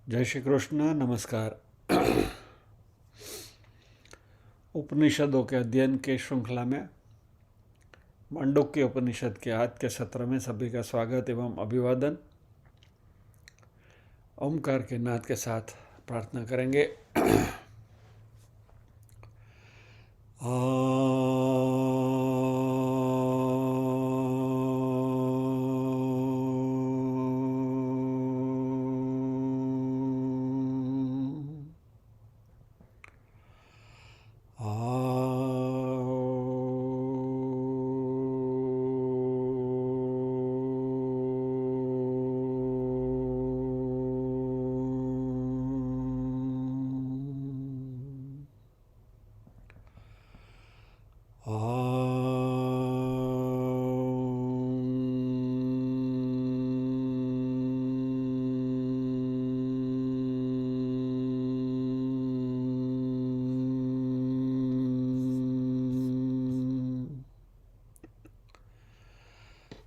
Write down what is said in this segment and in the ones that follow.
जय श्री कृष्ण। नमस्कार। उपनिषदों के अध्ययन के श्रृंखला में मांडुक्य उपनिषद के आज के सत्र में सभी का स्वागत एवं अभिवादन। ओमकार के नाद के साथ प्रार्थना करेंगे।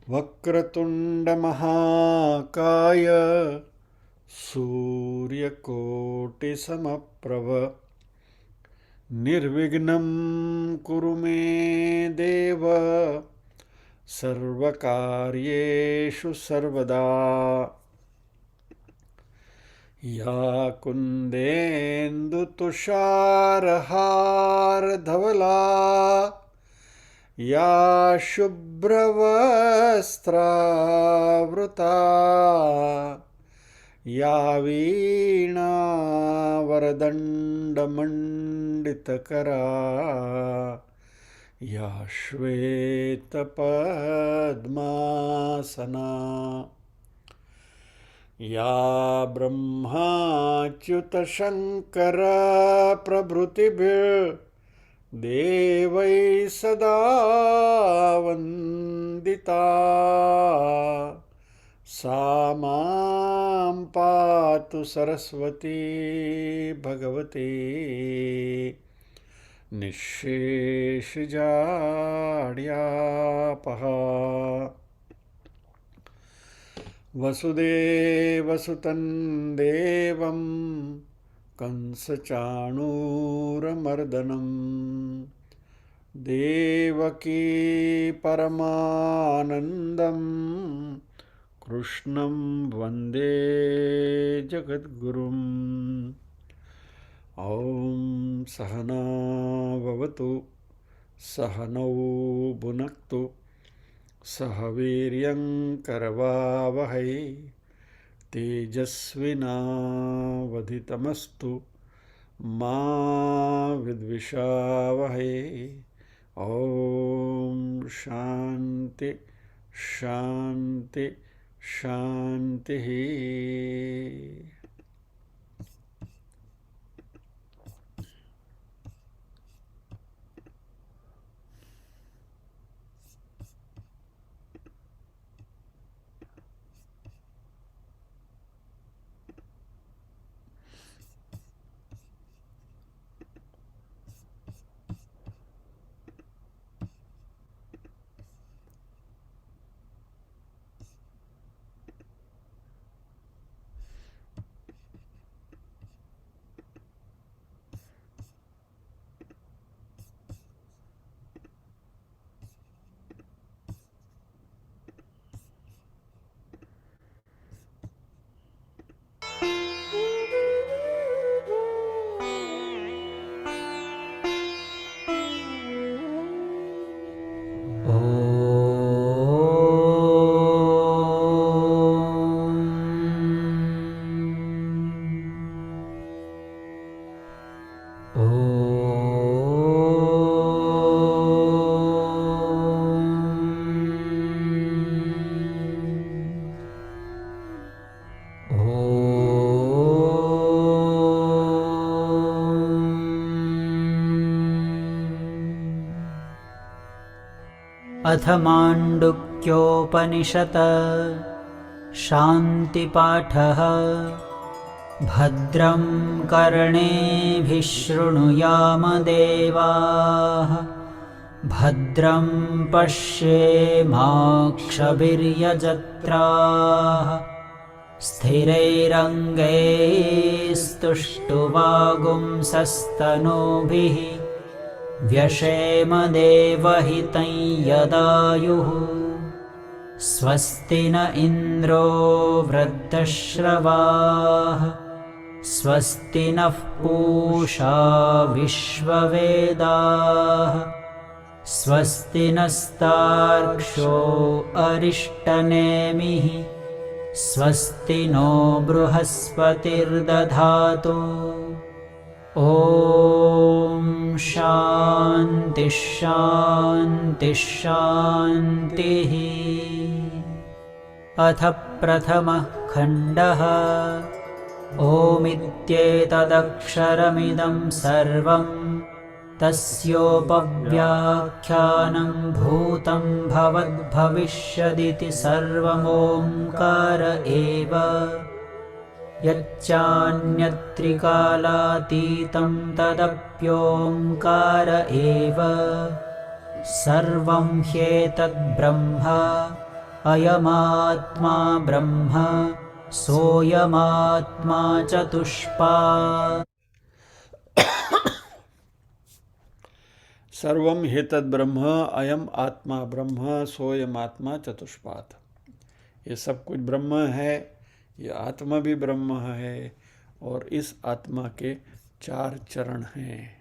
वक्रतुंड महाकाय सूर्यकोटि समप्रभ निर्विघ्नं कुरु मे देव सर्वकार्येषु सर्वदा। या कुन्देन्दुतुषारहारधवला या शुभ्रवस्त्रावृता या वीणावरदण्डमण्डितकरा या श्वेतपद्मासना या ब्रह्माच्युतशङ्करप्रभृतिभिर्देवैः सदा वन्दिता। सा मां पातु सरस्वती भगवती निःशेषजाड्यापहा। वसुदेवसुतं देवं कंसचाणूरमर्दनं देवकी परमानन्दं कृष्णं वन्दे जगद्गुरुम्। ॐ सहना भवतु सहनौ भुनक्तु सह वीर्यं करवावहै तेजस्विनावधितमस्तु मा विद्विषावहै। ॐ शान्ति शान्ति शान्तिः। अथ माण्डुक्योपनिषत् शान्तिपाठः। भद्रं कर्णेभिः शृणुयाम देवाः भद्रं पश्येमाक्षभिर्यजत्राः स्थिरैरङ्गैस्तुष्टुवागुंसस्तनूभिः व्यशेमदेवहितं यदायुः स्वस्ति न इन्द्रो वृद्धश्रवाः स्वस्ति नः पूषा विश्ववेदाः स्वस्ति नस्तार्क्ष्यो अरिष्टनेमिः स्वस्ति नो बृहस्पतिर्दधातु ॐ शान्ति शान्ति शान्तिः। अथ प्रथमः खण्डः। ओमित्येतदक्षरमिदं सर्वं तस्योपव्याख्यानं भूतं भवद्भविष्यदिति सर्वमोङ्कार एव। यच्चान्यत्रिकालातीतं तदप्योङ्कार एव। सर्वं ह्येतद्ब्रह्म अयमात्मा ब्रह्म सोऽयमात्मा चतुष्पात्। सर्वम हेतद ब्रह्म अयम आत्मा ब्रह्म सोयम आत्मा चतुष्पाद। ये सब कुछ ब्रह्म है, ये आत्मा भी ब्रह्म है और इस आत्मा के 4 चरण हैं।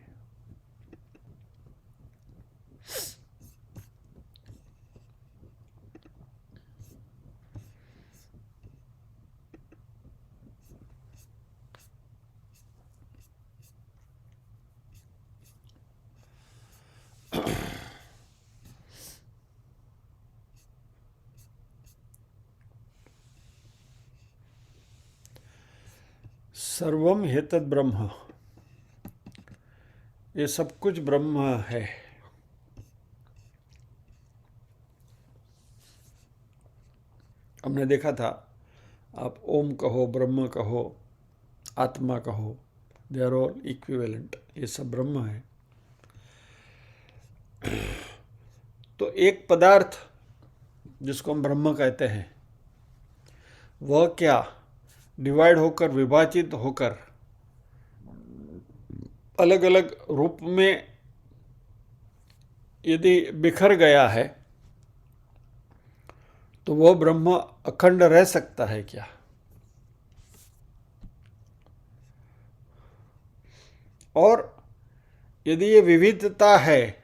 सर्वम हेतद ब्रह्म, ये सब कुछ ब्रह्म है। हमने देखा था, आप ओम कहो, ब्रह्म कहो, आत्मा कहो, दे आर ऑल इक्विवेलेंट, ये सब ब्रह्म है। तो एक पदार्थ जिसको हम ब्रह्म कहते हैं, वह क्या डिवाइड होकर, विभाजित होकर अलग अलग रूप में यदि बिखर गया है तो वह ब्रह्म अखंड रह सकता है क्या? और यदि ये विविधता है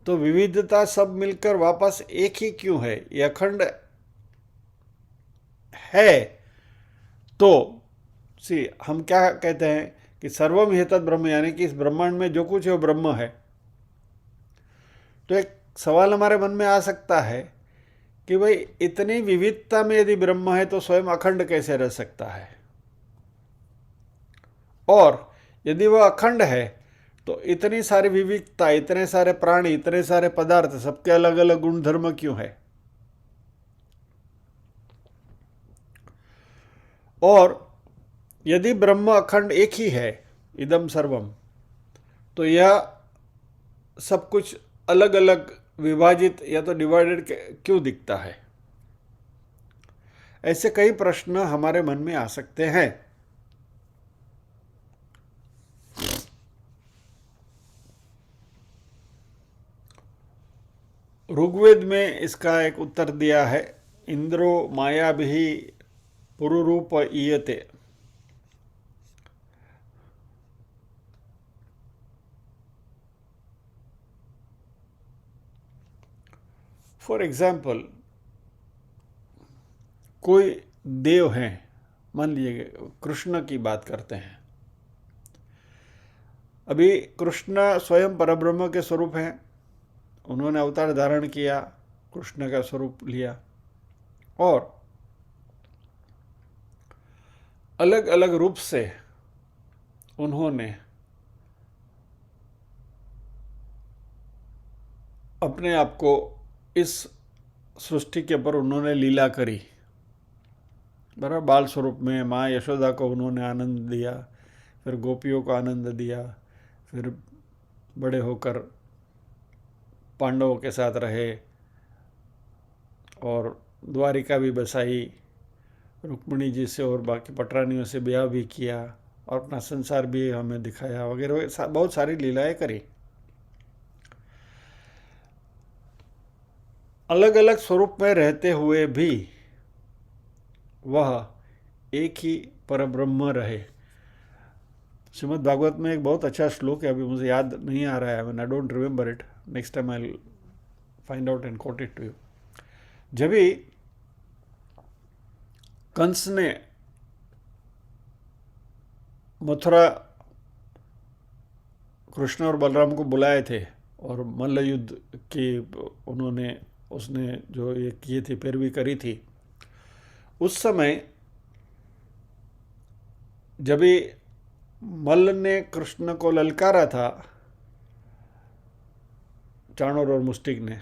तो विविधता सब मिलकर वापस एक ही क्यों है? ये अखंड है तो हम क्या कहते हैं कि सर्वम हेतद ब्रह्म, यानी कि इस ब्रह्मांड में जो कुछ है वो ब्रह्म है। तो एक सवाल हमारे मन में आ सकता है कि भाई इतनी विविधता में यदि ब्रह्म है तो स्वयं अखंड कैसे रह सकता है? और यदि वह अखंड है तो इतनी सारी विविधता, इतने सारे प्राणी, इतने सारे पदार्थ, सबके अलग अलग गुण धर्म क्यों है? और यदि ब्रह्म अखंड एक ही है, इदम सर्वम, तो यह सब कुछ अलग अलग विभाजित या तो डिवाइडेड क्यों दिखता है? ऐसे कई प्रश्न हमारे मन में आ सकते हैं। ऋग्वेद में इसका एक उत्तर दिया है, इंद्रो मायाभिः पुरुरूप ईयते। फॉर एग्जाम्पल, कोई देव हैं, मान लीजिए कृष्ण की बात करते हैं। अभी कृष्ण स्वयं परब्रह्म के स्वरूप हैं, उन्होंने अवतार धारण किया, कृष्ण का स्वरूप लिया और अलग अलग रूप से उन्होंने अपने आप को इस सृष्टि के ऊपर उन्होंने लीला करी। बराबर, बाल स्वरूप में माँ यशोदा को उन्होंने आनंद दिया, फिर गोपियों को आनंद दिया, फिर बड़े होकर पांडवों के साथ रहे और द्वारिका भी बसाई रुक्मिणी जी से और बाकी पटरानियों से ब्याह भी किया और अपना संसार भी हमें दिखाया वगैरह, बहुत सारी लीलाएं करी। अलग अलग स्वरूप में रहते हुए भी वह एक ही परब्रह्म रहे। श्रीमद् भागवत में एक बहुत अच्छा श्लोक है, अभी मुझे याद नहीं आ रहा है, I don't remember it, next time I find out and quote it to you. जब भी कंस ने मथुरा कृष्ण और बलराम को बुलाए थे और मल्ल युद्ध की उसने जो ये किए थे, पैरवी करी थी, उस समय जब भी मल्ल ने कृष्ण को ललकारा था, चाणूर और मुष्टिक ने,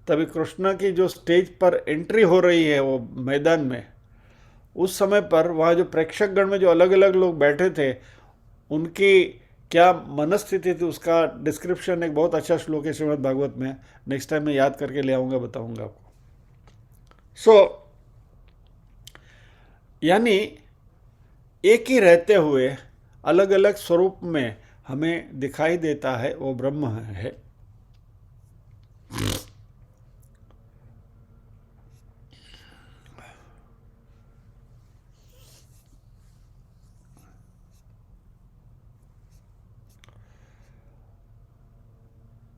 तभी कृष्ण की जो स्टेज पर एंट्री हो रही है वो मैदान में, उस समय पर वहाँ जो प्रेक्षक गण में जो अलग अलग लोग बैठे थे, उनकी क्या मनस्थिति थी उसका डिस्क्रिप्शन एक बहुत अच्छा श्लोक है श्रीमद् भागवत में। नेक्स्ट टाइम मैं याद करके ले आऊँगा, बताऊँगा आपको। यानी एक ही रहते हुए अलग अलग स्वरूप में हमें दिखाई देता है वो ब्रह्म है।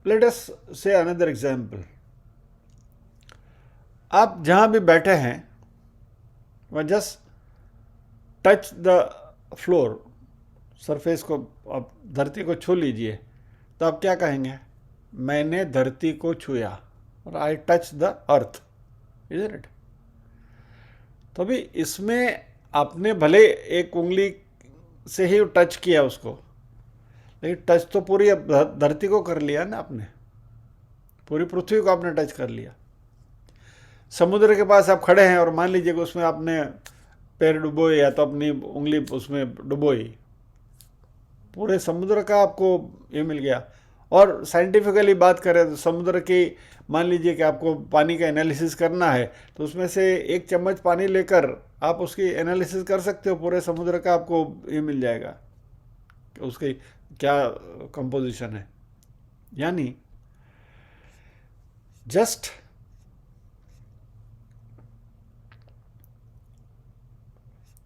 लेट अस से अनदर एग्जाम्पल। आप जहां भी बैठे हैं वह just touch the floor, surface को, आप धरती को छू लीजिए, तो आप क्या कहेंगे? मैंने धरती को छुया, और I touch the earth, isn't it? तो अभी इसमें आपने भले एक उंगली से ही टच किया उसको, लेकिन टच तो पूरी धरती को कर लिया ना आपने, पूरी पृथ्वी को आपने टच कर लिया। समुद्र के पास आप खड़े हैं और मान लीजिए कि उसमें आपने पैर डुबोए या तो अपनी उंगली उसमें डुबोई, पूरे समुद्र का आपको ये मिल गया। और साइंटिफिकली बात करें तो समुद्र की, मान लीजिए कि आपको पानी का एनालिसिस करना है, तो उसमें से 1 चम्मच पानी लेकर आप उसकी एनालिसिस कर सकते हो, पूरे समुद्र का आपको ये मिल जाएगा उसकी क्या कंपोजिशन है। यानी जस्ट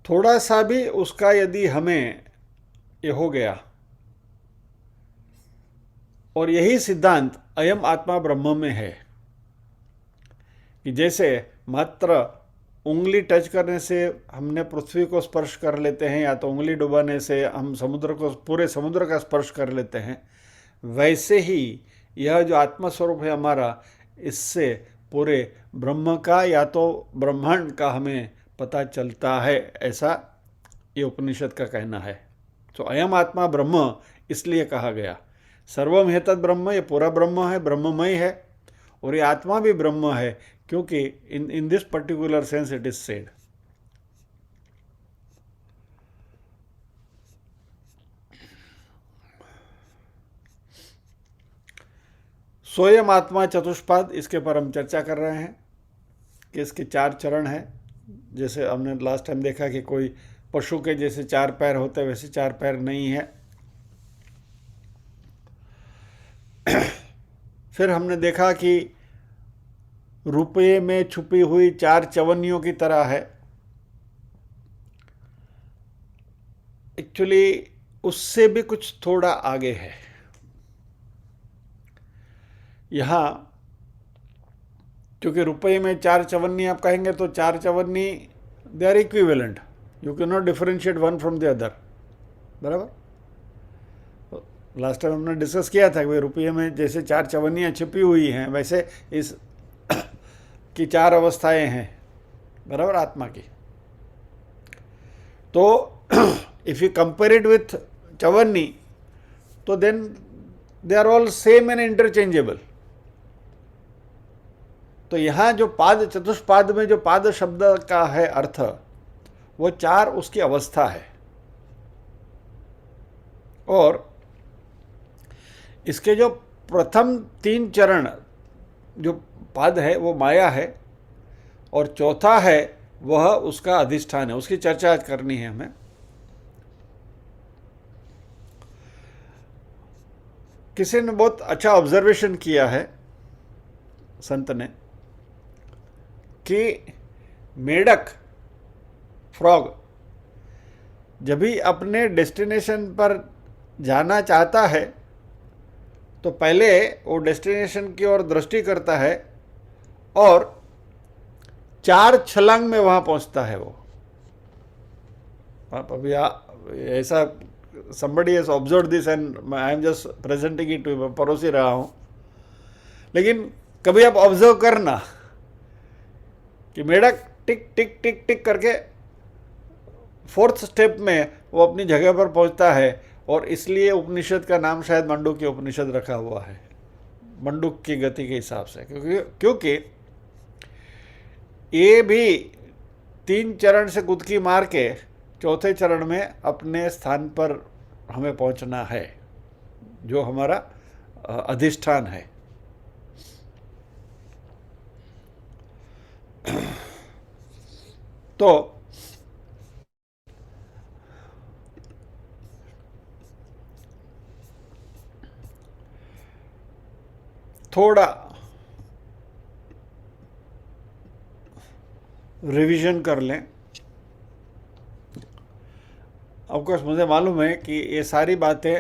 थोड़ा सा भी उसका यदि हमें ये हो गया, और यही सिद्धांत अयम आत्मा ब्रह्म में है कि जैसे मात्र उंगली टच करने से हमने पृथ्वी को स्पर्श कर लेते हैं, या तो उंगली डुबाने से हम समुद्र को, पूरे समुद्र का स्पर्श कर लेते हैं, वैसे ही यह जो आत्मस्वरूप है हमारा, इससे पूरे ब्रह्म का या तो ब्रह्मांड का हमें पता चलता है, ऐसा ये उपनिषद का कहना है। तो अयम आत्मा ब्रह्म इसलिए कहा गया। सर्वम है तद ब्रह्म, ये पूरा ब्रह्म है, ब्रह्ममय है, और ये आत्मा भी ब्रह्म है, क्योंकि in this particular sense it is said. स्वयं आत्मा चतुष्पाद, इसके पर हम चर्चा कर रहे हैं कि इसके 4 चरण हैं। जैसे हमने लास्ट टाइम देखा कि कोई पशु के जैसे 4 पैर होते हैं, वैसे 4 पैर नहीं है। फिर हमने देखा कि रुपये में छुपी हुई 4 चवन्नियों की तरह है। एक्चुअली उससे भी कुछ थोड़ा आगे है। यहाँ क्योंकि रुपये में 4 चवन्नी आप कहेंगे तो 4 चवन्नी दे are equivalent, you can not differentiate one from the other, बराबर। लास्ट टाइम हमने डिस्कस किया था कि रुपये में जैसे 4 चवन्नियाँ छिपी हुई हैं, वैसे इस की 4 अवस्थाएं हैं, बराबर, आत्मा की। तो if you compare it with चवन्नी, तो then they are all same and interchangeable. तो यहाँ जो पाद, चतुष्पाद में जो पाद शब्द का है अर्थ, वो 4 उसकी अवस्था है। और इसके जो प्रथम 3 चरण जो पाद है वो माया है, और चौथा है वह उसका अधिष्ठान है। उसकी चर्चा आज करनी है हमें। किसी ने बहुत अच्छा ऑब्जर्वेशन किया है, संत ने, कि मेढक, फ्रॉग, जब भी अपने डेस्टिनेशन पर जाना चाहता है तो पहले वो डेस्टिनेशन की ओर दृष्टि करता है और 4 छलांग में वहां पहुंचता है वो। आप अभी ऐसा somebody has observed this and I am just presenting it to you, परोस ही रहा हूं। लेकिन कभी आप ऑब्जर्व करना कि मेढक टिक टिक टिक टिक करके 4th स्टेप में वो अपनी जगह पर पहुंचता है, और इसलिए उपनिषद का नाम शायद मंडूक्य उपनिषद रखा हुआ है, मंडूक की गति के हिसाब से। क्योंकि ये भी 3 चरण से कुदकी मार के 4थे चरण में अपने स्थान पर हमें पहुंचना है, जो हमारा अधिष्ठान है। तो थोड़ा रिवीजन कर लें। ऑफकोर्स मुझे मालूम है कि ये सारी बातें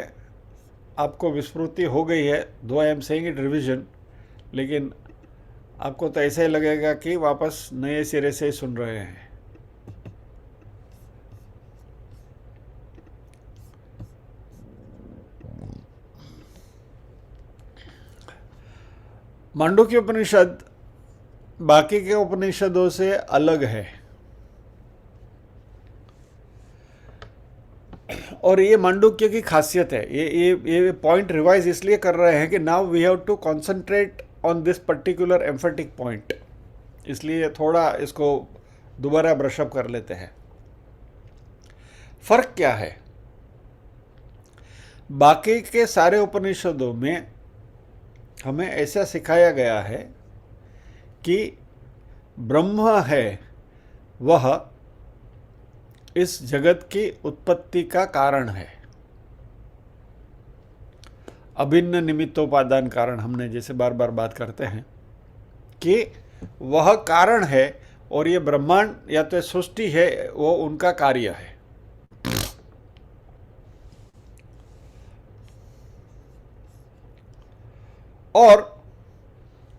आपको विस्मृति हो गई है, दो I am saying it revision, लेकिन आपको तो ऐसे ही लगेगा कि वापस नए सिरे से सुन रहे हैं। मांडूक्य उपनिषद बाकी के उपनिषदों से अलग है, और ये मांडूक्य की खासियत है। ये पॉइंट रिवाइज इसलिए कर रहे हैं कि now we have to concentrate on this particular emphatic point, इसलिए थोड़ा इसको दोबारा ब्रशअप कर लेते हैं। फर्क क्या है? बाकी के सारे उपनिषदों में हमें ऐसा सिखाया गया है कि ब्रह्म है वह इस जगत की उत्पत्ति का कारण है। अभिन्न निमित्तोपादान कारण, हमने जैसे बार बार बात करते हैं कि वह कारण है, और ये ब्रह्मांड या तो सृष्टि है वो उनका कार्य है। और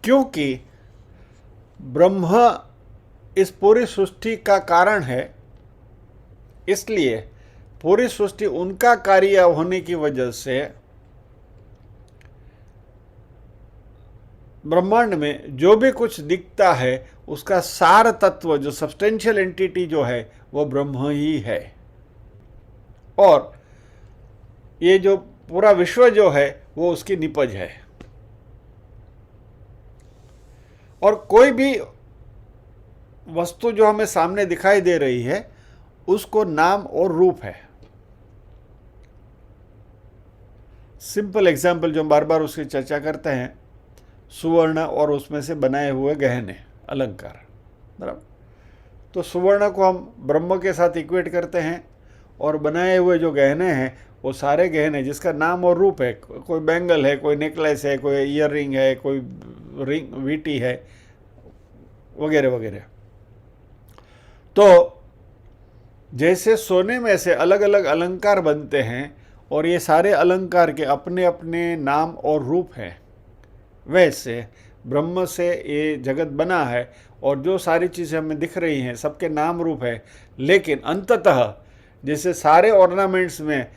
क्योंकि ब्रह्म इस पूरी सृष्टि का कारण है, इसलिए पूरी सृष्टि उनका कार्य होने की वजह से ब्रह्मांड में जो भी कुछ दिखता है उसका सार तत्व, जो सब्सटेंशियल एंटिटी जो है, वो ब्रह्म ही है। और ये जो पूरा विश्व जो है वो उसकी निपज है। और कोई भी वस्तु जो हमें सामने दिखाई दे रही है उसको नाम और रूप है। सिंपल एग्जाम्पल जो हम बार बार उसकी चर्चा करते हैं, सुवर्ण और उसमें से बनाए हुए गहने, अलंकार, बराबर। तो सुवर्ण को हम ब्रह्म के साथ इक्वेट करते हैं, और बनाए हुए जो गहने हैं वो सारे गहने जिसका नाम और रूप है, कोई बैंगल है, कोई नेकलेस है, कोई ईयर रिंग है, कोई रिंग वीटी है, वगैरह वगैरह। तो जैसे सोने में से अलग अलग अलंकार बनते हैं और ये सारे अलंकार के अपने अपने नाम और रूप हैं, वैसे ब्रह्म से ये जगत बना है, और जो सारी चीज़ें हमें दिख रही हैं सबके नाम रूप है। लेकिन अंततः जैसे सारे ऑर्नामेंट्स में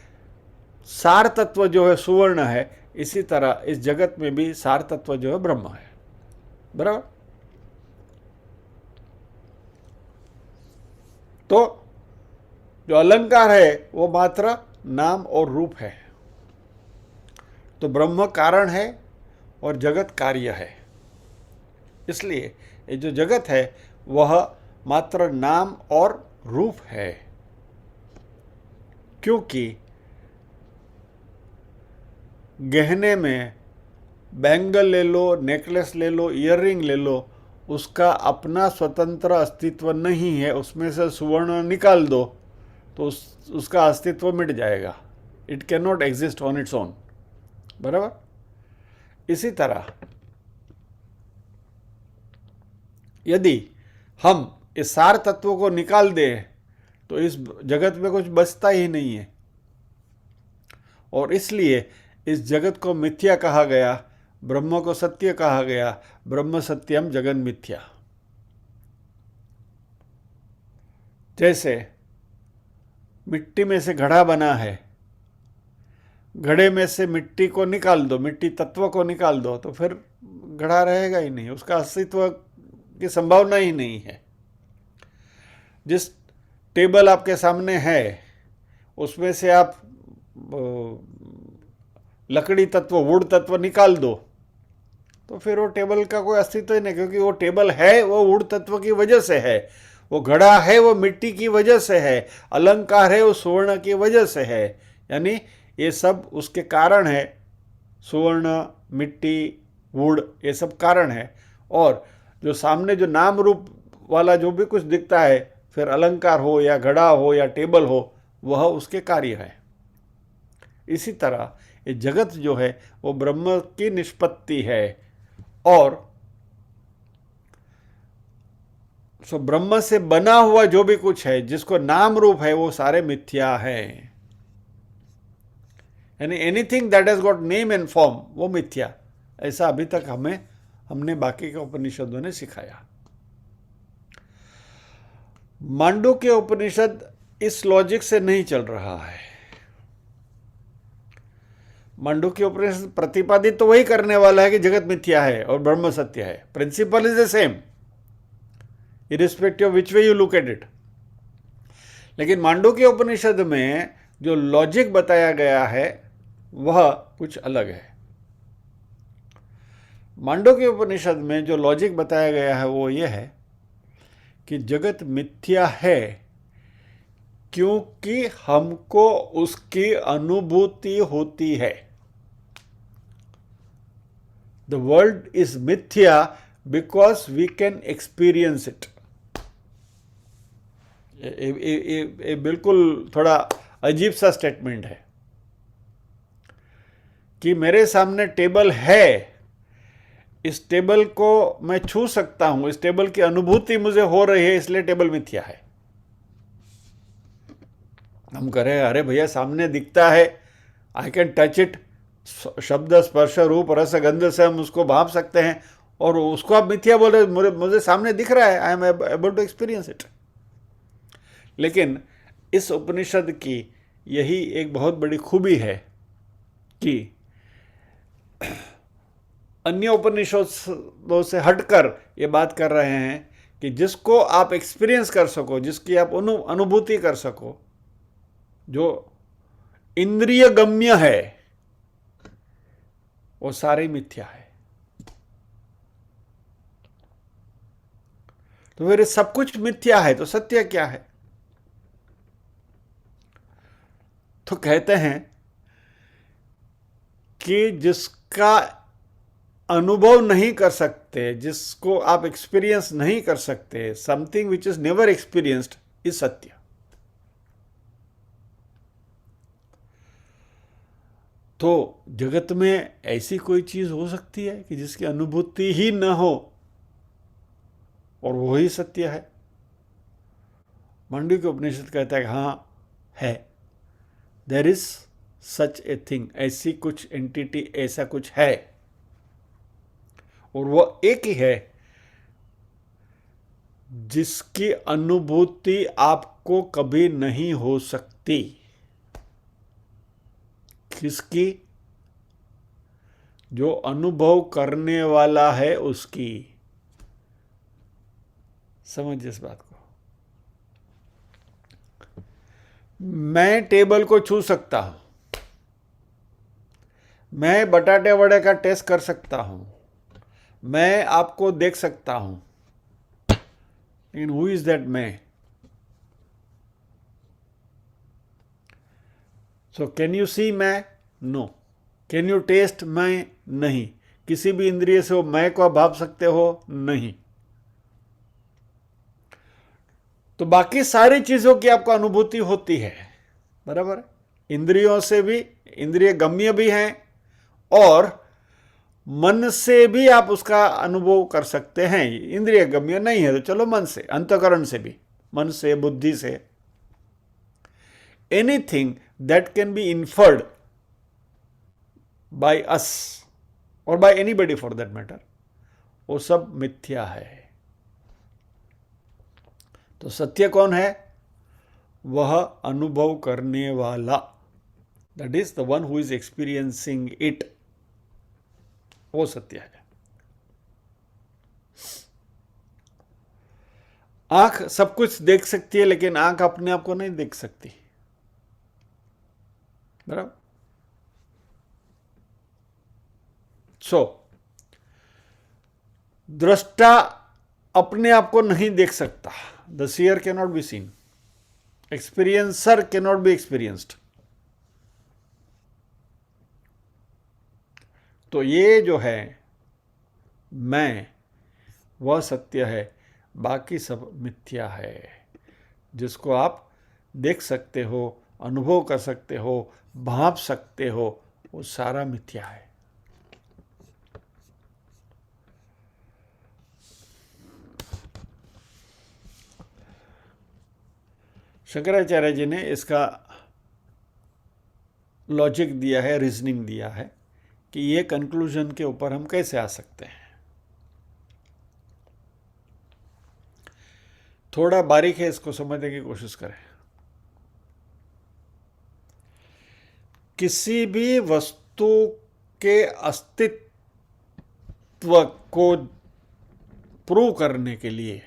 सार तत्व जो है सुवर्ण है, इसी तरह इस जगत में भी सार तत्व जो है ब्रह्म है, बराबर। तो जो अलंकार है वो मात्र नाम और रूप है। तो ब्रह्म कारण है और जगत कार्य है। इसलिए ये जो जगत है वह मात्र नाम और रूप है, क्योंकि गहने में बैंगल ले लो, नेकलेस ले लो, ईयररिंग ले लो, उसका अपना स्वतंत्र अस्तित्व नहीं है, उसमें से सुवर्ण निकाल दो तो उसका अस्तित्व मिट जाएगा। It can not exist on its own. बराबर। इसी तरह यदि हम इस सार तत्व को निकाल दें तो इस जगत में कुछ बचता ही नहीं है, और इसलिए इस जगत को मिथ्या कहा गया, ब्रह्म को सत्य कहा गया। ब्रह्म सत्यम जगन मिथ्या। जैसे मिट्टी में से घड़ा बना है, घड़े में से मिट्टी को निकाल दो, मिट्टी तत्व को निकाल दो तो फिर घड़ा रहेगा ही नहीं, उसका अस्तित्व की संभावना ही नहीं है। जिस टेबल आपके सामने है उसमें से आप लकड़ी तत्व, वुड तत्व निकाल दो तो फिर वो टेबल का कोई अस्तित्व ही नहीं, क्योंकि वो टेबल है वो वुड तत्व की वजह से है, वो घड़ा है वो मिट्टी की वजह से है, अलंकार है वो सुवर्ण की वजह से है। यानी ये सब उसके कारण है, सुवर्ण, मिट्टी, वुड, ये सब कारण है। और जो सामने जो नाम रूप वाला जो भी कुछ दिखता है, फिर अलंकार हो या घड़ा हो या टेबल हो, वह उसके कार्य है। इसी तरह ये जगत जो है वो ब्रह्म की निष्पत्ति है, और सो ब्रह्म से बना हुआ जो भी कुछ है जिसको नाम रूप है वो सारे मिथ्या है। यानी anything that has got name and form वो मिथ्या। ऐसा अभी तक हमने बाकी के उपनिषदों ने सिखाया। मांडुक्य उपनिषद इस लॉजिक से नहीं चल रहा है। मांडुक्य उपनिषद प्रतिपादित तो वही करने वाला है कि जगत मिथ्या है और ब्रह्म सत्य है। Principle is the same irrespective of which way you look at it. लेकिन मांडुक्य उपनिषद में जो लॉजिक बताया गया है वह कुछ अलग है। मांडुक्य उपनिषद में जो लॉजिक बताया गया है वो ये है कि जगत मिथ्या है क्योंकि हमको उसकी अनुभूति होती है। द वर्ल्ड इज मिथ्या because we can experience it. ये बिल्कुल थोड़ा अजीब सा स्टेटमेंट है कि मेरे सामने टेबल है, इस टेबल को मैं छू सकता हूं, इस टेबल की अनुभूति मुझे हो रही है, इसलिए टेबल मिथ्या है। हम कह रहे हैं अरे भैया सामने दिखता है, आई कैन टच इट, शब्द स्पर्श रूप रस गंध से हम उसको भाप सकते हैं, और उसको आप मिथ्या बोल रहे, मुझे सामने दिख रहा है, I am able to experience it. लेकिन इस उपनिषद की यही एक बहुत बड़ी खूबी है कि अन्य उपनिषदों से हटकर ये बात कर रहे हैं कि जिसको आप एक्सपीरियंस कर सको, जिसकी आप अनुभूति कर सको, जो इंद्रिय गम्य है, वो सारे मिथ्या है। तो फिर सब कुछ मिथ्या है तो सत्य क्या है? तो कहते हैं कि जिसका अनुभव नहीं कर सकते, जिसको आप एक्सपीरियंस नहीं कर सकते, something which is never experienced is सत्य। तो जगत में ऐसी कोई चीज हो सकती है कि जिसकी अनुभूति ही न हो और वो ही सत्य है? मांडुक्य उपनिषद कहता है हाँ है, there is such a thing, ऐसी कुछ एंटिटी, ऐसा कुछ है, और वो एक ही है जिसकी अनुभूति आपको कभी नहीं हो सकती। किसकी? जो अनुभव करने वाला है उसकी। समझिए इस बात को। मैं टेबल को छू सकता हूं, मैं बटाटे वड़े का टेस्ट कर सकता हूं, मैं आपको देख सकता हूं, लेकिन हु इज दैट मैं? सो कैन यू सी मैं? नो। कैन यू टेस्ट मैं? नहीं। किसी भी इंद्रिय से वो मैं को आप भाप सकते हो? नहीं। तो बाकी सारी चीजों की आपको अनुभूति होती है, बराबर। इंद्रियों से भी, इंद्रिय गम्य भी हैं, और मन से भी आप उसका अनुभव कर सकते हैं। इंद्रिय गम्य नहीं है तो चलो मन से, अंतःकरण से भी, मन से, बुद्धि से, anything that can be inferred by us और by anybody for that matter, वो सब मिथ्या है। तो सत्य कौन है? वह अनुभव करने वाला, that is the one who is experiencing it, वो सत्य है। आंख सब कुछ देख सकती है, लेकिन आंख अपने आप को नहीं देख सकती, बराबर। सो दृष्टा अपने आप को नहीं देख सकता, the seer can not be seen, experiencer can not be experienced. तो ये जो है मैं, वह सत्य है, बाकी सब मिथ्या है। जिसको आप देख सकते हो, अनुभव कर सकते हो, भांप सकते हो, वो सारा मिथ्या है। शंकराचार्य जी ने इसका लॉजिक दिया है, रीजनिंग दिया है कि ये कंक्लूजन के ऊपर हम कैसे आ सकते हैं। थोड़ा बारीक है, इसको समझने की कोशिश करें। किसी भी वस्तु के अस्तित्व को प्रूव करने के लिए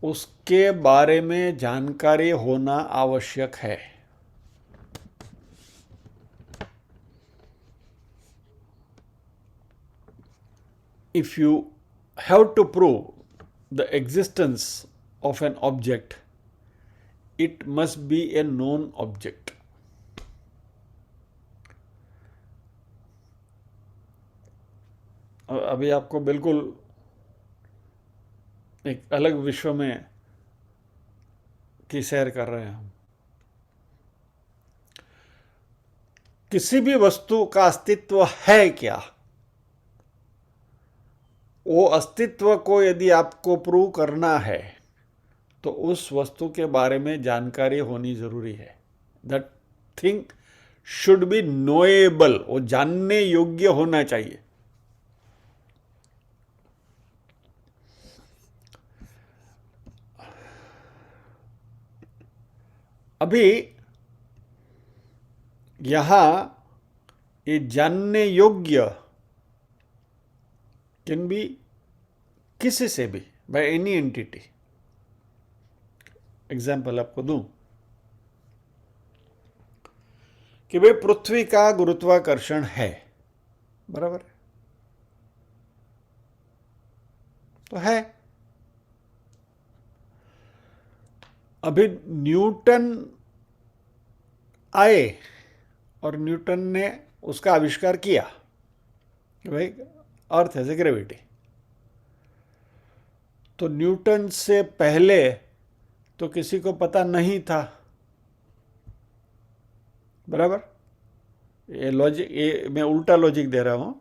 उसके बारे में जानकारी होना आवश्यक है। If you have to prove the existence of an object, it must be a known object. अभी आपको बिल्कुल एक अलग विश्व में की सैर कर रहे हैं हम। किसी भी वस्तु का अस्तित्व है क्या, वो अस्तित्व को यदि आपको प्रूव करना है तो उस वस्तु के बारे में जानकारी होनी जरूरी है। That thing should be knowable, वो जानने योग्य होना चाहिए। अभी यहां ये जानने योग्य कैन बी किसी से भी, बाय एनी एंटिटी। एग्जाम्पल आपको दूं कि भाई पृथ्वी का गुरुत्वाकर्षण है, बराबर है, तो है। अभी न्यूटन आए और न्यूटन ने उसका आविष्कार किया कि भाई अर्थ हैज ए ग्रेविटी। तो न्यूटन से पहले तो किसी को पता नहीं था, बराबर। ये लॉजिक, ये मैं उल्टा लॉजिक दे रहा हूं।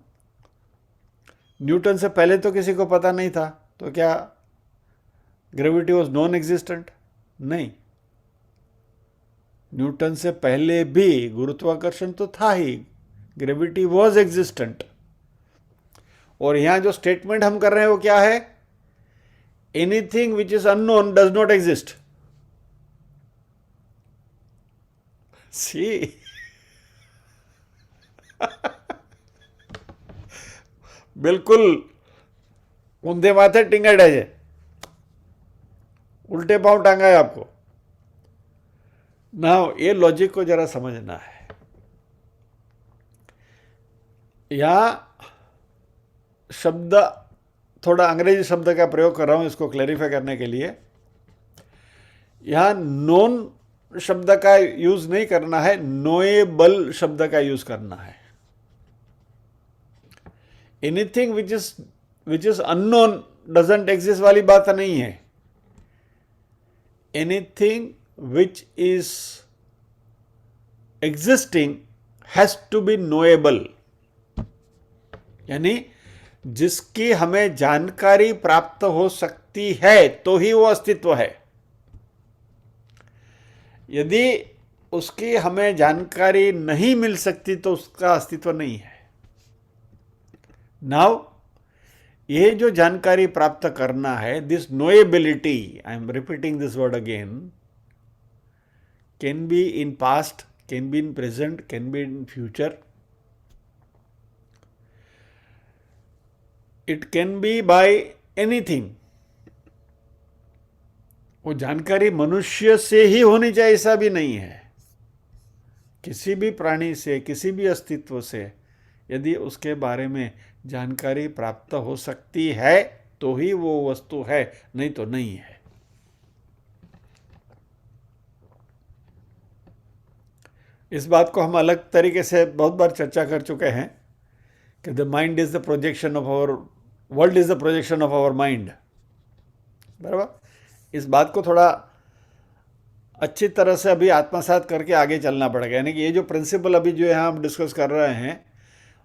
न्यूटन से पहले तो किसी को पता नहीं था, तो क्या ग्रेविटी वॉज नॉन एग्जिस्टेंट? नहीं, न्यूटन से पहले भी गुरुत्वाकर्षण तो था ही, ग्रेविटी वॉज एग्जिस्टेंट। और यहां जो स्टेटमेंट हम कर रहे हैं वो क्या है? Anything which is unknown does not exist. सी बिल्कुल ऊंधे माथे टिंगड़ है, उल्टे पांव टांगा है आपको ना। ये लॉजिक को जरा समझना है। यहां शब्द, थोड़ा अंग्रेजी शब्द का प्रयोग कर रहा हूं इसको क्लैरिफाई करने के लिए। यहां नोन शब्द का यूज नहीं करना है, नोएबल शब्द का यूज करना है। Anything which is unknown doesn't exist वाली बात नहीं है. Anything which is existing has to be knowable, यानी जिसकी हमें जानकारी प्राप्त हो सकती है तो ही वो अस्तित्व है. यदि उसकी हमें जानकारी नहीं मिल सकती तो उसका अस्तित्व नहीं है. नाउ ये जो जानकारी प्राप्त करना है, this knowability, I am repeating this word again, can be in past, can be in present, can be in future. It can be by anything. वो जानकारी मनुष्य से ही होनी चाहिए ऐसा भी नहीं है. किसी भी प्राणी से, किसी भी अस्तित्व से यदि उसके बारे में जानकारी प्राप्त हो सकती है तो ही वो वस्तु है, नहीं तो नहीं है. इस बात को हम अलग तरीके से बहुत बार चर्चा कर चुके हैं कि the mind is the projection of our world, is the projection of our mind. बराबर. इस बात को थोड़ा अच्छी तरह से अभी आत्मसात करके आगे चलना पड़ेगा. यानी कि ये जो प्रिंसिपल अभी जो यहाँ हम डिस्कस कर रहे हैं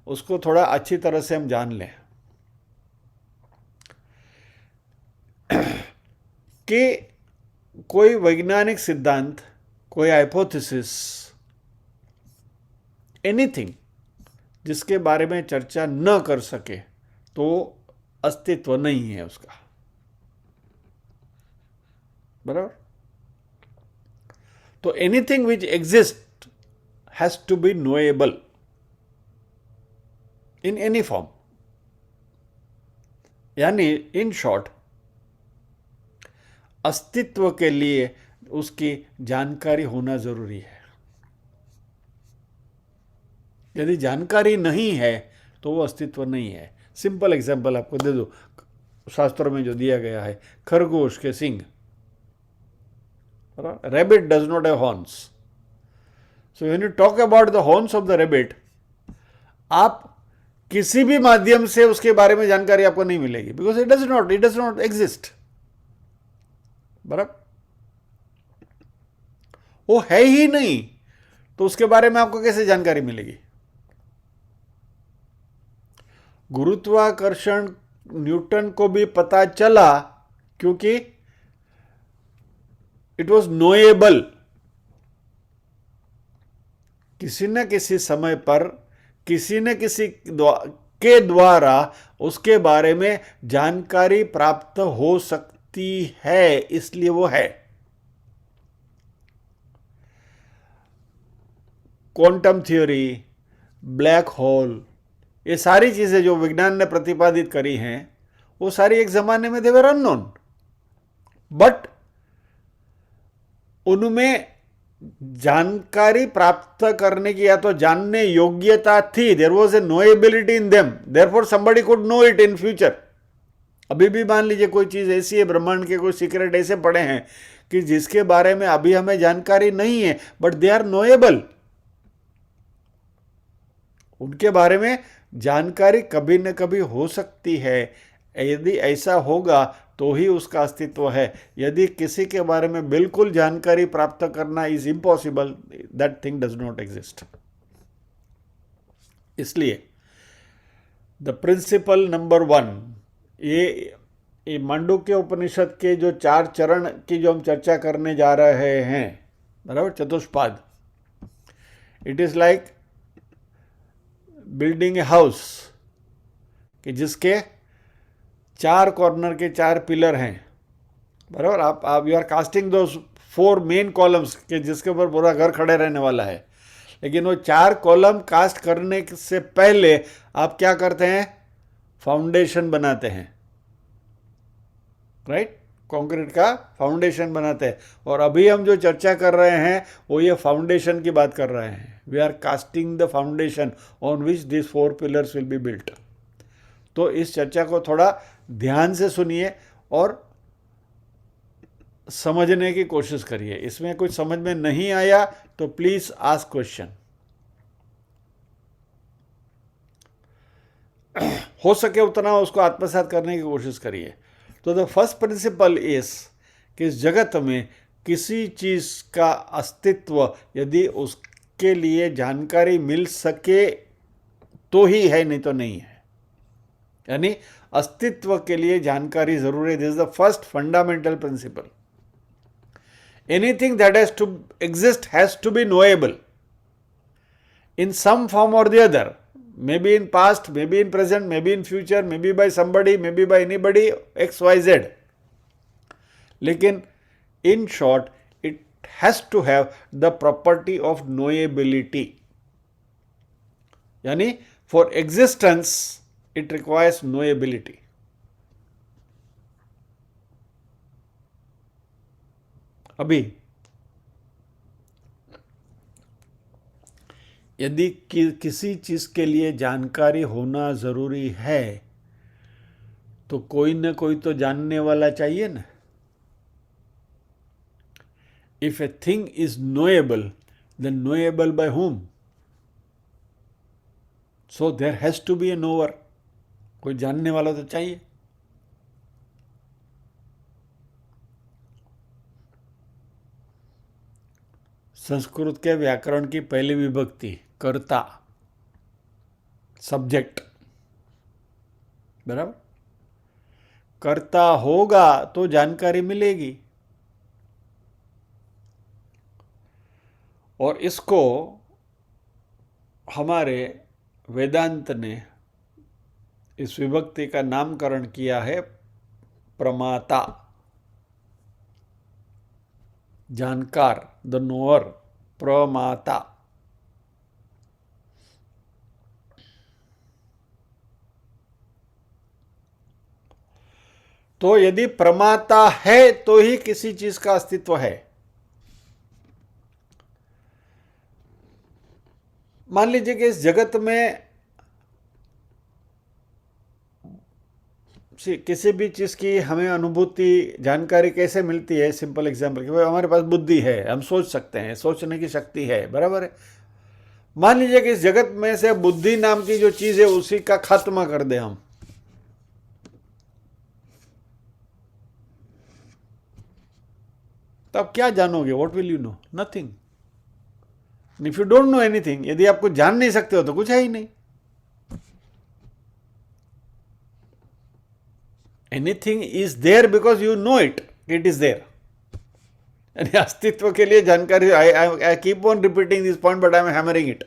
उसको थोड़ा अच्छी तरह से हम जान लें कि कोई वैज्ञानिक सिद्धांत, कोई हाइपोथेसिस, एनीथिंग जिसके बारे में चर्चा न कर सके तो अस्तित्व नहीं है उसका. बराबर. तो anything which exist has to be knowable in any form. यानी इन शॉर्ट, अस्तित्व के लिए उसकी जानकारी होना जरूरी है. यदि जानकारी नहीं है तो वो अस्तित्व नहीं है. सिंपल एग्जांपल आपको दे दो, शास्त्रों में जो दिया गया है, खरगोश के सिंग. Rabbit does not have horns. So when you talk about the horns of the rabbit, आप किसी भी माध्यम से उसके बारे में जानकारी आपको नहीं मिलेगी, because it does not exist. बराबर. वो है ही नहीं तो उसके बारे में आपको कैसे जानकारी मिलेगी. गुरुत्वाकर्षण न्यूटन को भी पता चला क्योंकि इट वॉज नोएबल. किसी न किसी समय पर किसी न किसी के द्वारा उसके बारे में जानकारी प्राप्त हो सकती है, इसलिए वो है. क्वांटम थ्योरी, ब्लैक होल, ये सारी चीजें जो विज्ञान ने प्रतिपादित करी हैं वो सारी एक जमाने में दे वर अननोन, बट उनमें जानकारी प्राप्त करने की या तो जानने योग्यता थी. There was a knowability in them, therefore somebody could know it in future. अभी भी मान लीजिए कोई चीज ऐसी है, ब्रह्मांड के कोई सीक्रेट ऐसे पड़े हैं कि जिसके बारे में अभी हमें जानकारी नहीं है, बट दे आर नोएबल. उनके बारे में जानकारी कभी न कभी हो सकती है. यदि ऐसा होगा तो ही उसका अस्तित्व है. यदि किसी के बारे में बिल्कुल जानकारी प्राप्त करना is impossible, that thing does not exist. इसलिए द प्रिंसिपल नंबर 1, ये मांडुक्य उपनिषद के जो 4 चरण की जो हम चर्चा करने जा रहे हैं, बराबर, चतुष्पाद. It is like building a house कि जिसके 4 कॉर्नर के 4 पिलर हैं. बराबर. आप यू आर कास्टिंग दो 4 मेन कॉलम्स के जिसके ऊपर पूरा घर खड़े रहने वाला है. लेकिन वो 4 कॉलम कास्ट करने से पहले आप क्या करते हैं? फाउंडेशन बनाते हैं. राइट. कंक्रीट का फाउंडेशन बनाते हैं. और अभी हम जो चर्चा कर रहे हैं वो ये फाउंडेशन की बात कर रहे हैं. We are casting the foundation on which this 4 pillars will be built. तो इस चर्चा को थोड़ा ध्यान से सुनिए और समझने की कोशिश करिए. इसमें कुछ समझ में नहीं आया तो प्लीज आस्क क्वेश्चन. हो सके उतना उसको आत्मसात करने की कोशिश करिए. तो द फर्स्ट प्रिंसिपल इज कि इस जगत में किसी चीज का अस्तित्व यदि उसके लिए जानकारी मिल सके तो ही है, नहीं तो नहीं है। यानी अस्तित्व के लिए जानकारी जरूरी है। This is the first fundamental principle. Anything that has to exist has to be knowable in some form or the other, maybe in past, maybe in present, maybe in future, maybe by somebody, maybe by anybody, XYZ. लेकिन in short, it has to have the property of knowability. यानी for existence, it requires knowability. अभी यदि किसी चीज के लिए जानकारी होना जरूरी है तो कोई ना कोई तो जानने वाला चाहिए ना। If a thing is knowable then knowable by whom? So there has to be a knower. कोई जानने वाला तो चाहिए। संस्कृत के व्याकरण की पहली विभक्ति कर्ता, सब्जेक्ट, बराबर। कर्ता होगा तो जानकारी मिलेगी। और इसको हमारे वेदांत ने इस विभक्ति का नामकरण किया है प्रमाता, जानकार, द नोअर, प्रमाता। तो यदि प्रमाता है तो ही किसी चीज का अस्तित्व है। मान लीजिए कि इस जगत में किसी भी चीज की हमें अनुभूति, जानकारी कैसे मिलती है? सिंपल एग्जांपल कि भाई हमारे पास बुद्धि है, हम सोच सकते हैं, सोचने की शक्ति है, बराबर है। मान लीजिए कि इस जगत में से बुद्धि नाम की जो चीज है उसी का खात्मा कर दे हम, तो आप क्या जानोगे? What will you know? Nothing. If you don't know anything, यदि आप कुछ जान नहीं सकते हो तो कुछ है ही नहीं। Anything is there because you know it, it is there. यानी अस्तित्व के लिए जानकारी, I keep on repeating this point but I am hammering it.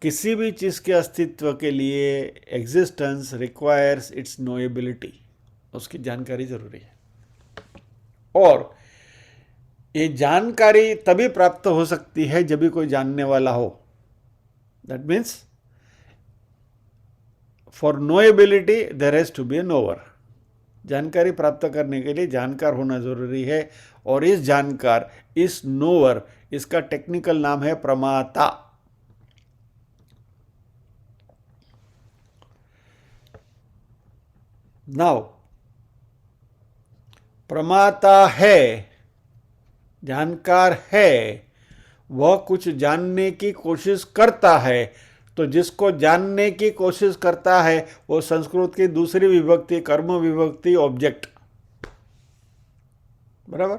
किसी भी चीज के अस्तित्व के लिए एग्जिस्टेंस रिक्वायर्स इट्स नोएबिलिटी, उसकी जानकारी जरूरी है। और ये जानकारी तभी प्राप्त हो सकती है जब भी कोई जानने वाला हो। That means for knowability there has to be a knower. जानकारी प्राप्त करने के लिए जानकार होना जरूरी है। और इस जानकार, इस नोअर, इसका टेक्निकल नाम है प्रमाता। नाउ प्रमाता है, जानकार है, वह कुछ जानने की कोशिश करता है। तो जिसको जानने की कोशिश करता है वो संस्कृत की दूसरी विभक्ति, कर्म विभक्ति, ऑब्जेक्ट, बराबर।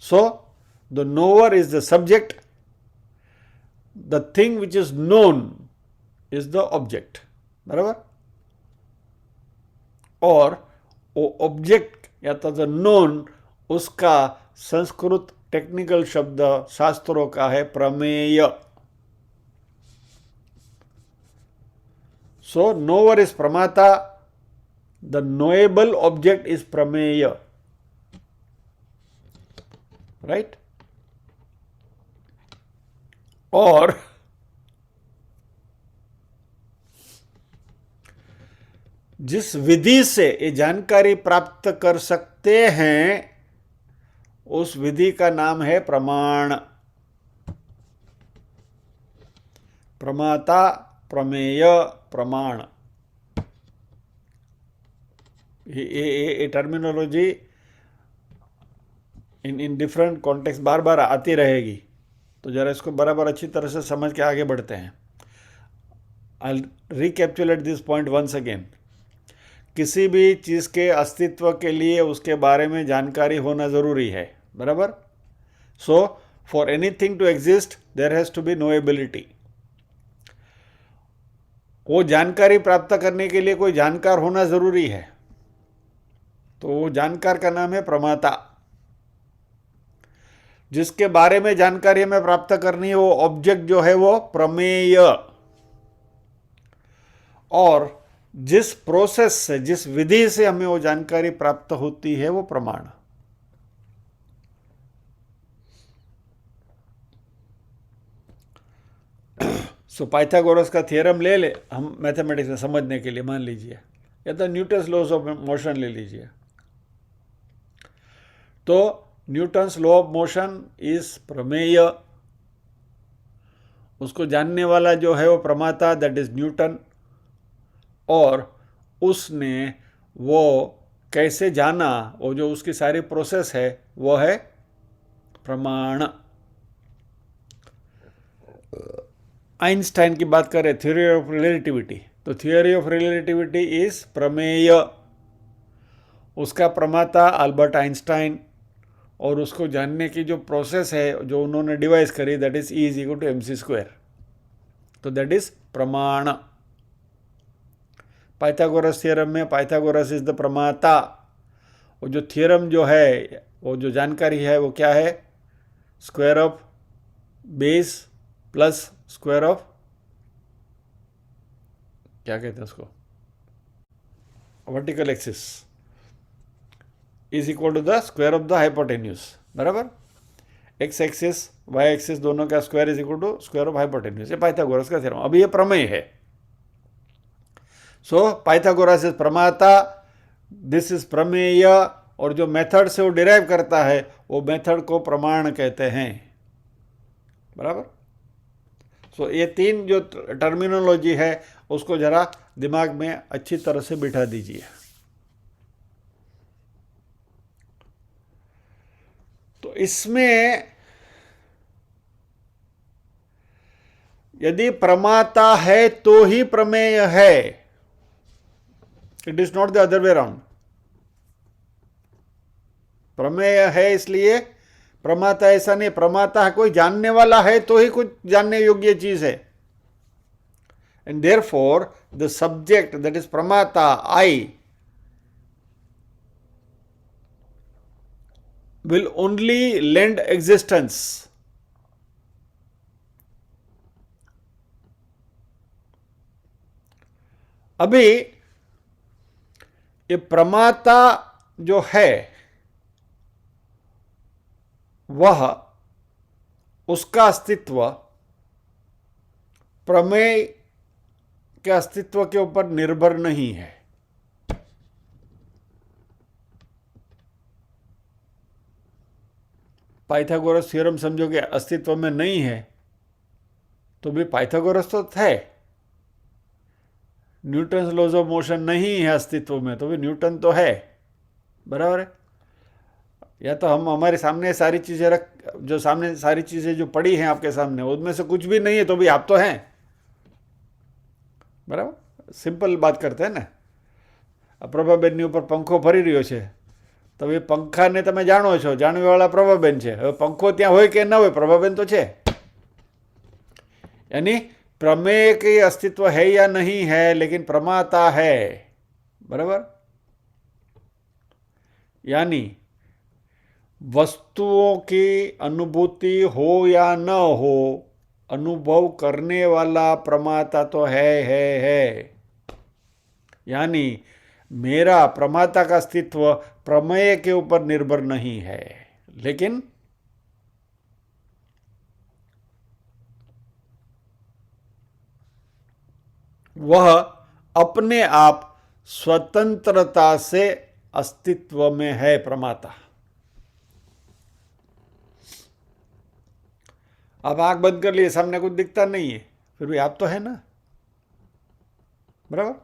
So the knower is the subject, the thing which is known is the object, बराबर। और वो ऑब्जेक्ट या तो द नोन, उसका संस्कृत टेक्निकल शब्द शास्त्रों का है प्रमेय। सो नोअर इज प्रमाता, द नोएबल ऑब्जेक्ट इज प्रमेय, राइट। और जिस विधि से ये जानकारी प्राप्त कर सकते हैं उस विधि का नाम है प्रमाण। प्रमाता, प्रमेय, प्रमाण, ये टर्मिनोलॉजी इन डिफरेंट कॉन्टेक्स्ट बार बार आती रहेगी। तो जरा इसको बराबर अच्छी तरह से समझ के आगे बढ़ते हैं। I recapitulate this point once again किसी भी चीज़ के अस्तित्व के लिए उसके बारे में जानकारी होना ज़रूरी है, बराबर। So for anything to exist there has to be knowability. वो जानकारी प्राप्त करने के लिए कोई जानकार होना ज़रूरी है, तो वो जानकार का नाम है प्रमाता। जिसके बारे में जानकारी हमें प्राप्त करनी है वो ऑब्जेक्ट जो है वो प्रमेय, और जिस प्रोसेस से, जिस विधि से हमें वो जानकारी प्राप्त होती है वो प्रमाण। सो पाइथागोरस का थियरम ले ले हम मैथमेटिक्स में समझने के लिए, मान लीजिए, या तो न्यूटन्स लॉज ऑफ मोशन ले लीजिए। तो Newton's law of motion is प्रमेय, उसको जानने वाला जो है वो प्रमाता, दैट इज न्यूटन। और उसने वो कैसे जाना, वो जो उसकी सारी प्रोसेस है वो है प्रमाण। आइंस्टाइन की बात करें, थ्योरी ऑफ रिलेटिविटी, तो थ्योरी ऑफ रिलेटिविटी इज प्रमेय, उसका प्रमाता अल्बर्ट आइंस्टाइन, और उसको जानने की जो प्रोसेस है जो उन्होंने डिवाइस करी, that is E equal to mc², तो दैट इज प्रमाण। पाइथागोरस थियरम में पाइथागोरस इज द प्रमाता। वो जो थियरम जो है, वो जो जानकारी है वो क्या है, square of base plus square of, क्या कहते हैं उसको, vertical axis is equal to the square of the hypotenuse, बराबर। एक्स एक्सिस वाई एक्सिस दोनों का square is equal to square of hypotenuse, ये पाइथागोरस का थ्योरम। अभी ये प्रमेय है। सो पाइथागोरस इज प्रमाता, दिस इज प्रमेय, और जो मेथड से वो डिराइव करता है वो मेथड को प्रमाण कहते हैं, बराबर। सो ये तीन जो टर्मिनोलॉजी है उसको जरा दिमाग में अच्छी तरह से बिठा दीजिए। तो इसमें यदि प्रमाता है तो ही प्रमेय है, it is not the other way around. प्रमेय है इसलिए प्रमाता ऐसा नहीं, प्रमाता है कोई जानने वाला है तो ही कुछ जानने योग्य चीज है। And therefore the subject that is प्रमाता, आई, will only lend existence. अभी ये प्रमाता जो है वह, उसका अस्तित्व प्रमेय के अस्तित्व के ऊपर निर्भर नहीं है। पाइथागोरस थ्योरम समझोगे अस्तित्व में नहीं है तो भी पाइथागोरस तो है। न्यूटन्स लॉज ऑफ मोशन नहीं है अस्तित्व में तो भी न्यूटन तो है, बराबर है। या तो हम हमारे सामने सारी चीज़ें जो सामने सारी चीज़ें जो पड़ी हैं आपके सामने उनमें से कुछ भी नहीं है तो भी आप तो हैं, बराबर। सिंपल बात करते हैं ना। પ્રભાબેનની ઉપર પંખો ફરી રહ્યો છે તો એ પંખાને તમે જાણો છો, જાણવાવાળા પ્રભાબેન છે। હવે પંખો ત્યાં હોય કે ન હોય, પ્રભાબેન તો છે। यानी प्रमेय के अस्तित्व है या नहीं है लेकिन प्रमाता है, बराबर। यानी वस्तुओं की अनुभूति हो या न हो, अनुभव करने वाला प्रमाता तो है। यानी मेरा प्रमाता का अस्तित्व प्रमेय के ऊपर निर्भर नहीं है, लेकिन वह अपने आप स्वतंत्रता से अस्तित्व में है प्रमाता। आप आंख बंद कर लिए, सामने कुछ दिखता नहीं है, फिर भी आप तो है ना, बराबर।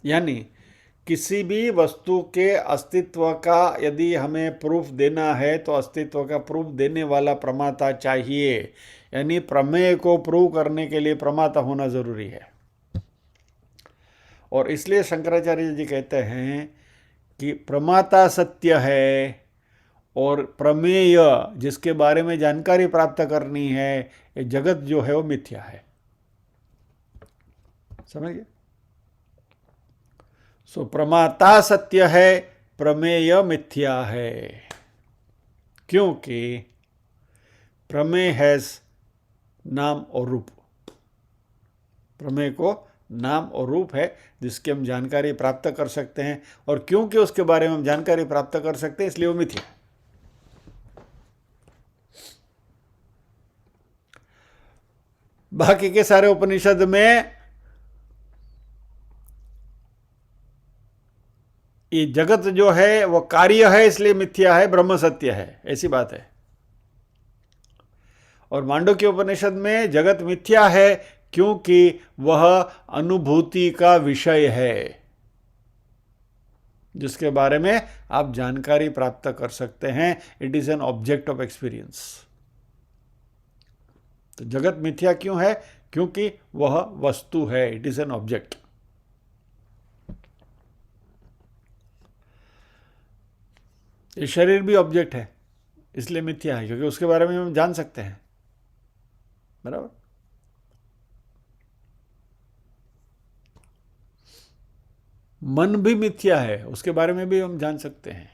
यानी किसी भी वस्तु के अस्तित्व का यदि हमें प्रूफ देना है तो अस्तित्व का प्रूफ देने वाला प्रमाता चाहिए। यानी प्रमेय को प्रूव करने के लिए प्रमाता होना जरूरी है। और इसलिए शंकराचार्य जी कहते हैं कि प्रमाता सत्य है और प्रमेय जिसके बारे में जानकारी प्राप्त करनी है, ये जगत जो है वो मिथ्या है। समझ गए? सो प्रमाता सत्य है, प्रमेय मिथ्या है, क्योंकि प्रमेय हैज नाम और रूप। प्रमेय को नाम और रूप है जिसकी हम जानकारी प्राप्त कर सकते हैं, और क्योंकि उसके बारे में हम जानकारी प्राप्त कर सकते हैं इसलिए वो मिथ्या है। बाकी के सारे उपनिषद में ये जगत जो है वो कार्य है इसलिए मिथ्या है, ब्रह्म सत्य है, ऐसी बात है। और मांडुक्य उपनिषद में जगत मिथ्या है क्योंकि वह अनुभूति का विषय है जिसके बारे में आप जानकारी प्राप्त कर सकते हैं। It is an object of experience. तो जगत मिथ्या क्यों है? क्योंकि वह वस्तु है, इट इज एन ऑब्जेक्ट। ये शरीर भी ऑब्जेक्ट है इसलिए मिथ्या है क्योंकि उसके बारे में हम जान सकते हैं। बराबर? मन भी मिथ्या है, उसके बारे में भी हम जान सकते हैं।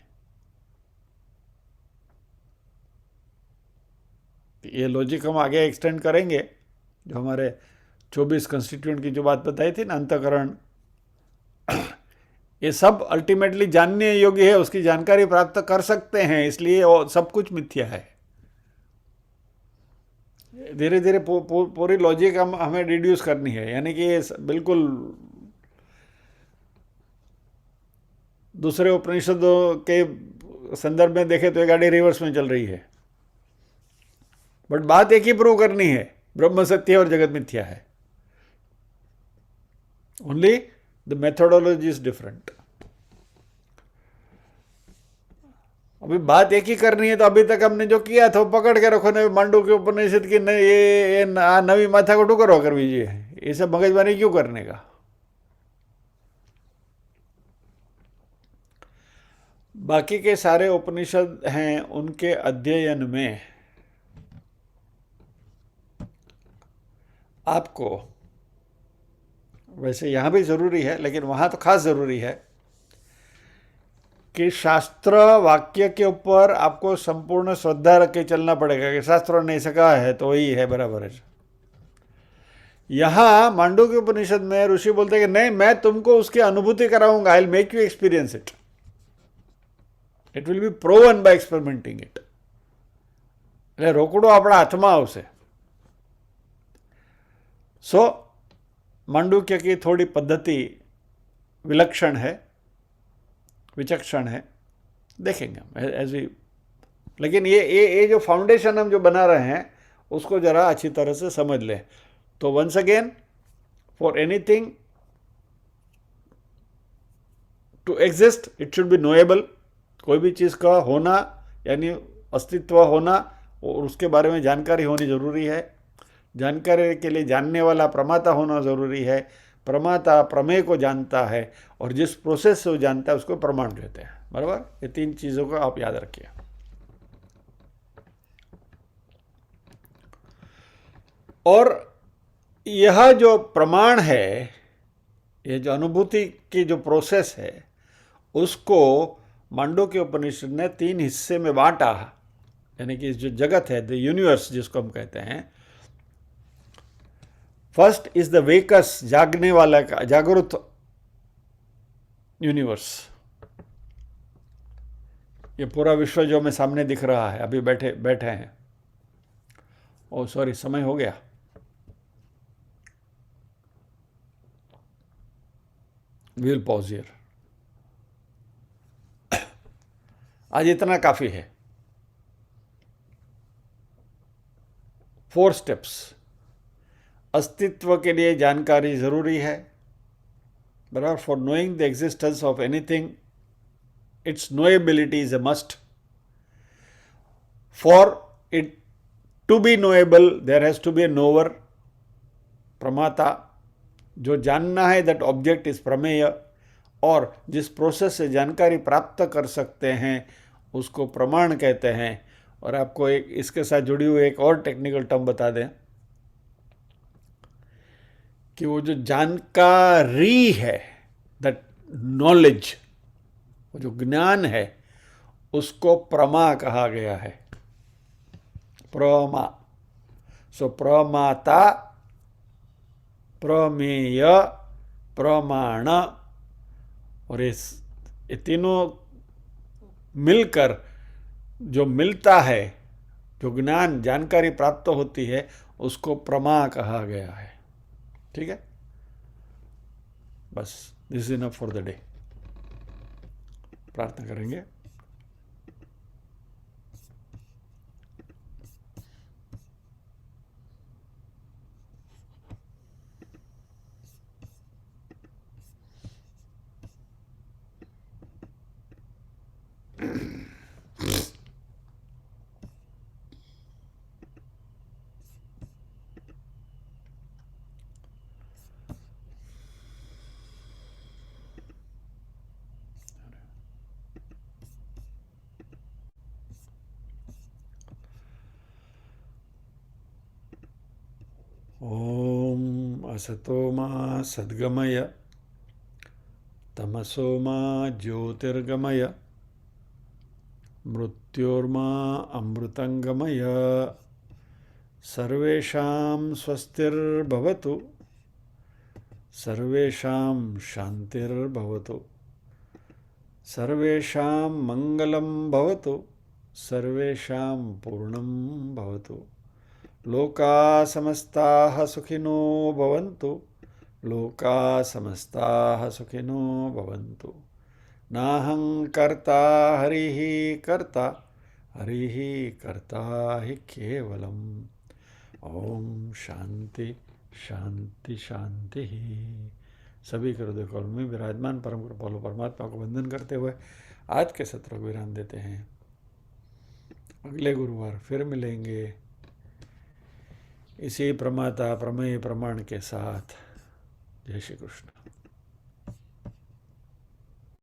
ये लॉजिक हम आगे एक्सटेंड करेंगे। जो हमारे 24 कंस्टिट्यूएंट की जो बात बताई थी ना, अंतःकरण, ये सब अल्टीमेटली जानने योग्य है, उसकी जानकारी प्राप्त कर सकते हैं, इसलिए सब कुछ मिथ्या है। धीरे धीरे पूरी लॉजिक हमें रिड्यूस करनी है, यानी कि ये बिल्कुल दूसरे उपनिषदों के संदर्भ में देखें तो ये गाड़ी रिवर्स में चल रही है, बट बात एक ही प्रूव करनी है, ब्रह्म सत्य और जगत मिथ्या है। Only the methodology is different. अभी बात एक ही करनी है तो अभी तक हमने जो किया था वो पकड़ के रखो। नहीं मांडुक्य उपनिषद की ये नवी माथा को टुकड़ो कर दीजिए, ये सब मगजमारी क्यों करने का। बाकी के सारे उपनिषद हैं, उनके अध्ययन में आपको, वैसे यहाँ भी ज़रूरी है लेकिन वहाँ तो खास ज़रूरी है कि शास्त्र वाक्य के ऊपर आपको संपूर्ण श्रद्धा रख के चलना पड़ेगा कि शास्त्रों ने ऐसा कहा है तो वही है, बराबर है। यहाँ मांडुक्य उपनिषद में ऋषि बोलते हैं कि नहीं, मैं तुमको उसकी अनुभूति कराऊंगा, I will make you experience it, it will be proven by experimenting it. એટલે રોકડો આપણા હાથમાં આવશે। सो मांडुक्य की थोड़ी पद्धति विलक्षण है, विचक्षण है, देखेंगे एज वी। लेकिन ये जो फाउंडेशन हम जो बना रहे हैं उसको ज़रा अच्छी तरह से समझ लें। तो once again, for anything to exist it should be knowable. कोई भी चीज़ का होना यानी अस्तित्व होना और उसके बारे में जानकारी होनी ज़रूरी है। जानकारी के लिए जानने वाला प्रमाता होना ज़रूरी है। प्रमाता प्रमेय को जानता है और जिस प्रोसेस से वो जानता है उसको प्रमाण कहते हैं। बराबर? ये तीन चीज़ों को आप याद रखिए। और यह जो प्रमाण है, ये जो अनुभूति की जो प्रोसेस है, उसको मांडुक्य उपनिषद ने 3 हिस्से में बांटा। यानी कि जो जगत है, द यूनिवर्स जिसको हम कहते हैं, फर्स्ट इज द वेकस, जागने वाला का, जागृत यूनिवर्स। ये पूरा विश्व जो हमें सामने दिख रहा है, अभी बैठे हैं। ओ सॉरी, समय हो गया। We will pause here. आज इतना काफी है। 4 स्टेप्स। अस्तित्व के लिए जानकारी जरूरी है, बराबर। For knowing the existence of anything, its knowability is a must. For it to be knowable, there has to be a knower, प्रमाता। जो जानना है दैट ऑब्जेक्ट इज प्रमेय, और जिस प्रोसेस से जानकारी प्राप्त कर सकते हैं उसको प्रमाण कहते हैं। और आपको एक इसके साथ जुड़ी हुई एक और टेक्निकल टर्म बता दें कि वो जो जानकारी है, दैट नॉलेज, वो जो ज्ञान है, उसको प्रमा कहा गया है। प्रमा। सो प्रमाता, प्रमेय, प्रमाण, और ये तीनों मिलकर जो मिलता है, जो ज्ञान जानकारी प्राप्त होती है, उसको प्रमा कहा गया है। ठीक है, बस this is enough for the day. प्रार्थना करेंगे। ओम असतो मा सद्गमय, तमसो मा ज्योतिर्गमय, मृत्योर्मा अमृतंगमय। सर्वेषां स्वस्तिर्भवतु, सर्वेषां शान्तिर्भवतु, सर्वेषां मंगलं भवतु, सर्वेषां पूर्णं भवतु। लोका समस्ताः सुखिनो भवन्तु, लोका समस्ताः सुखिनो भवन्तु। नाहं कर्ता हरिः कर्ता, हरिः कर्ता हि केवलम्। ओम शांति शांति शांति। सभी हृदय कौल में विराजमान परम कृपालु परमात्मा को वंदन करते हुए आज के सत्र को विराम देते हैं। अगले गुरुवार फिर मिलेंगे इसी प्रमाता प्रमेय प्रमाण के साथ। जय श्री कृष्ण।